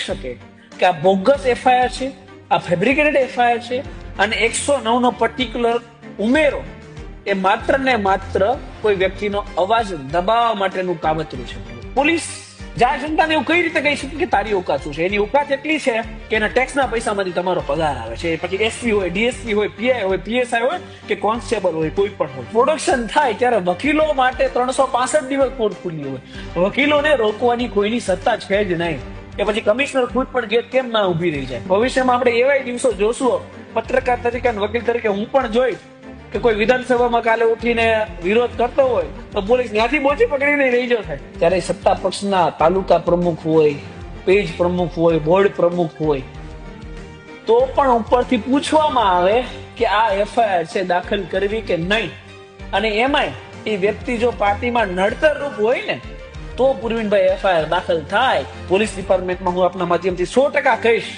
શકે કે આ બોગસ એફઆઈઆર છે, આ ફેબ્રિકેટેડ એફઆઈઆર છે અને 109 નો પર્ટિક્યુલર ઉમેરો એ માત્ર ને માત્ર કોઈ વ્યક્તિનો અવાજ દબાવવા માટેનું કાવતરું છે. પોલીસ જ્યાં જનતાને એવું કઈ રીતે કહી શકે કે તારી ઓકાત શું છે? એની ઓકાત એટલી છે કે એના ટેક્સના પૈસામાંથી તમારો પગાર આવે છે. પછી એસપી હોય, ડીએસપી હોય, પીઆઈ હોય, પીએસઆઈ હોય કે કોન્સ્ટેબલ હોય, કોઈ પણ હોય. પ્રોડક્શન થાય ત્યારે વકીલો માટે 365 દિવસ કોર્ટ ખુલ્લી હોય. વકીલોને રોકવાની કોઈની સત્તા છે જ નહીં. કે પછી કમિશનર ખુદ પણ ગેટ કેમ ના ઉભી રહી જાય? ભવિષ્યમાં આપણે એવાય દિવસો જોશું, પત્રકાર તરીકે અને વકીલ તરીકે હું પણ જોઈશ કે કોઈ વિધાનસભામાં કાલે ઉઠીને વિરોધ કરતો હોય તો પોલીસ ત્યાંથી બોચી પકડીને લઈ જશે. ત્યારે સત્તા પક્ષના તાલુકા પ્રમુખ હોય, પેજ પ્રમુખ હોય, બોર્ડ પ્રમુખ હોય તો પણ ઉપરથી પૂછવામાં આવે કે આ એફઆઈઆર છે દાખલ કરવી કે નહીં. અને એમાંય એ વ્યક્તિ જો પાર્ટીમાં નડતર રૂપ હોય ને તો પૂર્વિનભાઈ એફઆઈઆર દાખલ થાય. પોલીસ ડિપાર્ટમેન્ટમાં હું આપના માધ્યમથી 100% કહીશ